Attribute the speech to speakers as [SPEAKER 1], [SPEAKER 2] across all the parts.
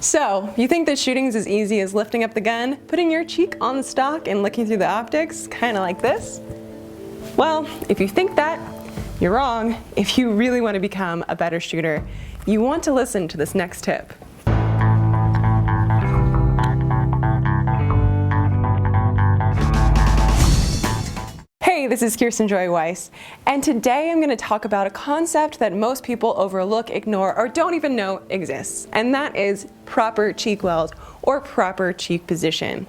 [SPEAKER 1] So, you think that shooting is as easy as lifting up the gun, putting your cheek on the stock, and looking through the optics, kind of like this? Well, if you think that, you're wrong. If you really want to become a better shooter, you want to listen to this next tip. Hey, this is Kirsten Joy Weiss, and today I'm going to talk about a concept that most people overlook, ignore, or don't even know exists, and that is proper cheek weld or proper cheek position.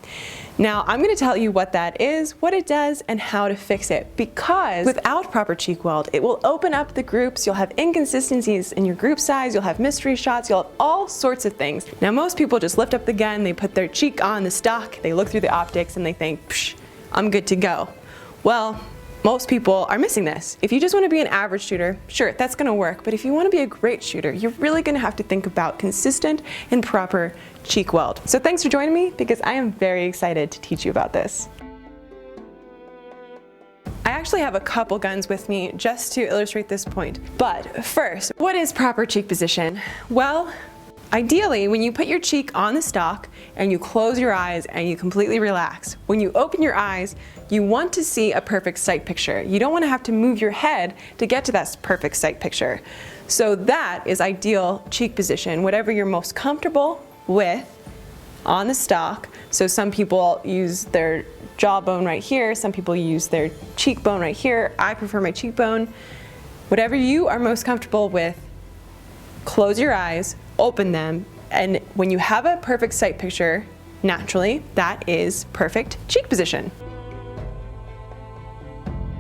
[SPEAKER 1] Now, I'm going to tell you what that is, what it does, and how to fix it, because without proper cheek weld, it will open up the groups, you'll have inconsistencies in your group size, you'll have mystery shots, you'll have all sorts of things. Now, most people just lift up the gun, they put their cheek on the stock, they look through the optics, and they think, psh, I'm good to go. Well, most people are missing this. If you just want to be an average shooter, sure, that's going to work, but if you want to be a great shooter, you're really going to have to think about consistent and proper cheek weld. So thanks for joining me, because I am very excited to teach you about this. I actually have a couple guns with me just to illustrate this point. But first, what is proper cheek position? Well, ideally, when you put your cheek on the stock and you close your eyes and you completely relax, when you open your eyes, you want to see a perfect sight picture. You don't want to have to move your head to get to that perfect sight picture. So that is ideal cheek position, whatever you're most comfortable with on the stock. So some people use their jawbone right here, some people use their cheekbone right here. I prefer my cheekbone. Whatever you are most comfortable with, close your eyes, open them, and when you have a perfect sight picture, naturally, that is perfect cheek position.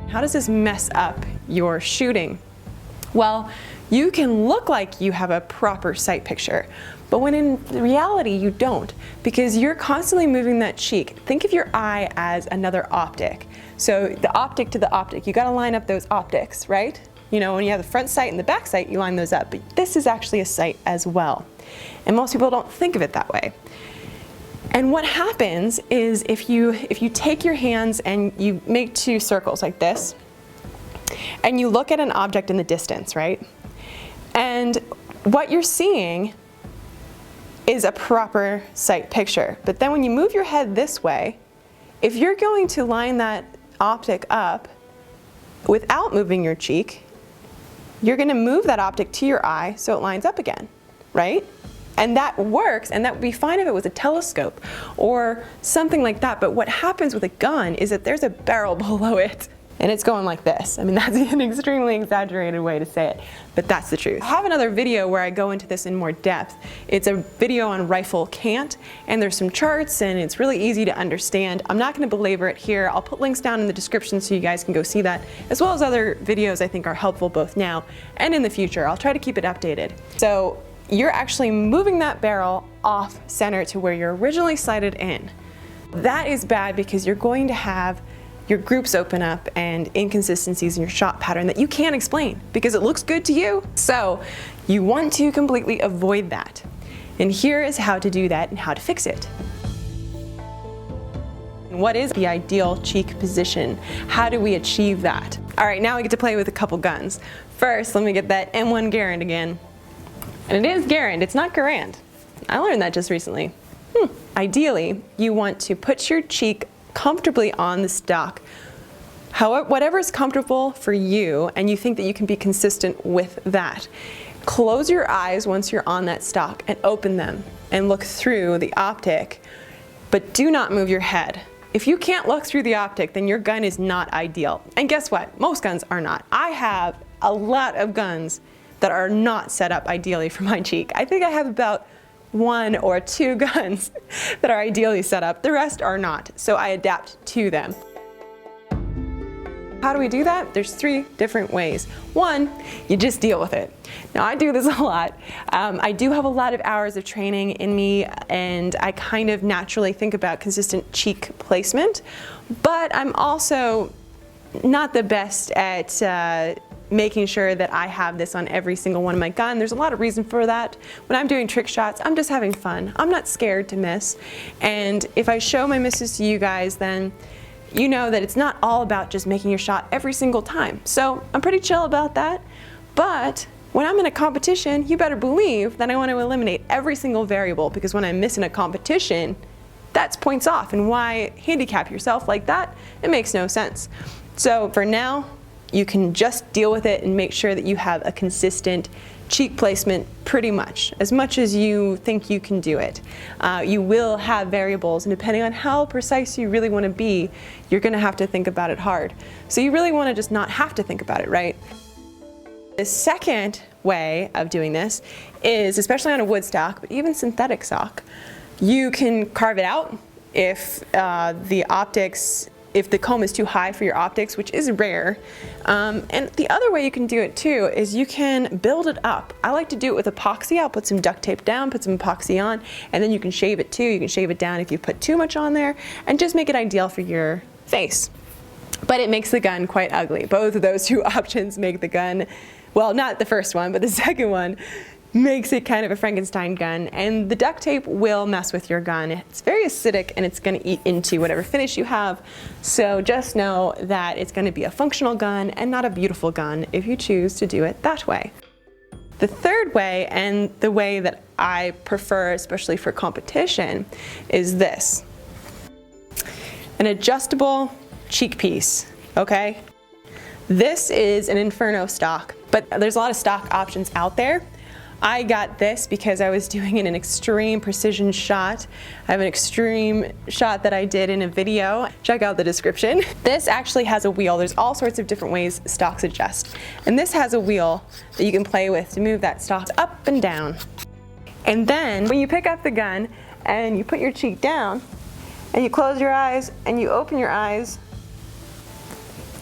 [SPEAKER 1] How does this mess up your shooting? Well, you can look like you have a proper sight picture, but when in reality you don't, because you're constantly moving that cheek. Think of your eye as another optic. So the optic to the optic, you gotta line up those optics, right? You know, when you have the front sight and the back sight, you line those up, but this is actually a sight as well. And most people don't think of it that way. And what happens is if you take your hands and you make two circles like this, and you look at an object in the distance, right? And what you're seeing is a proper sight picture. But then when you move your head this way, if you're going to line that optic up without moving your cheek, you're going to move that optic to your eye so it lines up again, right? And that works, and that would be fine if it was a telescope or something like that. But what happens with a gun is that there's a barrel below it, and it's going like this. I mean, that's an extremely exaggerated way to say it, but that's the truth. I have another video where I go into this in more depth. It's a video on rifle cant, and there's some charts, and it's really easy to understand. I'm not going to belabor it here. I'll put links down in the description so you guys can go see that, as well as other videos I think are helpful both now and in the future. I'll try to keep it updated. So you're actually moving that barrel off center to where you're originally sighted in. That is bad because you're going to have your groups open up and inconsistencies in your shot pattern that you can't explain because it looks good to you. So you want to completely avoid that. And here is how to do that and how to fix it. What is the ideal cheek position? How do we achieve that? All right, now we get to play with a couple guns. First, let me get that M1 Garand again. And it is Garand, it's not Garand. I learned that just recently. Ideally, you want to put your cheek comfortably on the stock. However, whatever is comfortable for you and you think that you can be consistent with that. Close your eyes once you're on that stock and open them and look through the optic, but do not move your head. If you can't look through the optic, then your gun is not ideal. And guess what? Most guns are not. I have a lot of guns that are not set up ideally for my cheek. I think I have about 1 or 2 guns that are ideally set up. The rest are not, so I adapt to them. How do we do that? There's 3 different ways. 1, you just deal with it. Now I do this a lot. I do have a lot of hours of training in me, and I kind of naturally think about consistent cheek placement, but I'm also not the best at making sure that I have this on every single one of my guns. There's a lot of reason for that. When I'm doing trick shots, I'm just having fun. I'm not scared to miss. And if I show my misses to you guys, then you know that it's not all about just making your shot every single time. So I'm pretty chill about that. But When I'm in a competition, you better believe that I want to eliminate every single variable, because when I miss in a competition, that's points off, and why handicap yourself like that? It makes no sense. So for now, you can just deal with it and make sure that you have a consistent cheek placement pretty much as you think you can do it. You will have variables, and depending on how precise you really want to be, you're going to have to think about it hard. So you really want to just not have to think about it, right? The second way of doing this is, especially on a wood stock, but even synthetic stock, you can carve it out if if the comb is too high for your optics, which is rare. And the other way you can do it too is you can build it up. I like to do it with epoxy. I'll put some duct tape down, put some epoxy on, and then you can shave it too. You can shave it down if you put too much on there, and just make it ideal for your face. But it makes the gun quite ugly. Both of those two options make the gun, well, not the first one, but the second one makes it kind of a Frankenstein gun, and the duct tape will mess with your gun. It's very acidic, and it's going to eat into whatever finish you have. So just know that it's going to be a functional gun and not a beautiful gun if you choose to do it that way. The third way, and the way that I prefer especially for competition, is this. An adjustable cheek piece, okay? This is an Inferno stock, but there's a lot of stock options out there. I got this because I was doing an extreme precision shot. I have an extreme shot that I did in a video. Check out the description. This actually has a wheel. There's all sorts of different ways stocks adjust. And this has a wheel that you can play with to move that stock up and down. And then when you pick up the gun and you put your cheek down and you close your eyes and you open your eyes,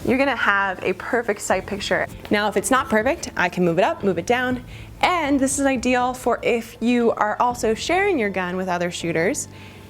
[SPEAKER 1] you're gonna have a perfect sight picture. Now, if it's not perfect, I can move it up, move it down, and this is ideal for if you are also sharing your gun with other shooters,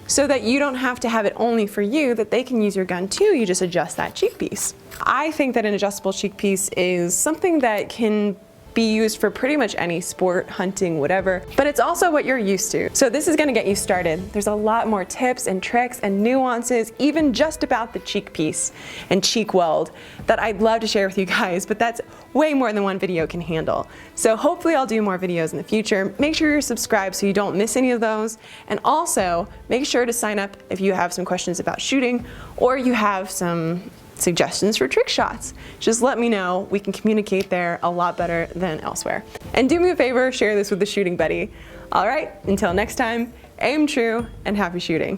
[SPEAKER 1] so that you don't have to have it only for you, that they can use your gun too. You just adjust that cheek piece. I think that an adjustable cheek piece is something that can be used for pretty much any sport, hunting, whatever, but it's also what you're used to. So this is gonna get you started. There's a lot more tips and tricks and nuances, even just about the cheek piece and cheek weld, that I'd love to share with you guys, but that's way more than one video can handle. So hopefully I'll do more videos in the future. Make sure you're subscribed so you don't miss any of those, and also make sure to sign up if you have some questions about shooting, or you have some suggestions for trick shots. Just let me know. We can communicate there a lot better than elsewhere. And do me a favor, share this with a shooting buddy. All right, until next time, aim true and happy shooting.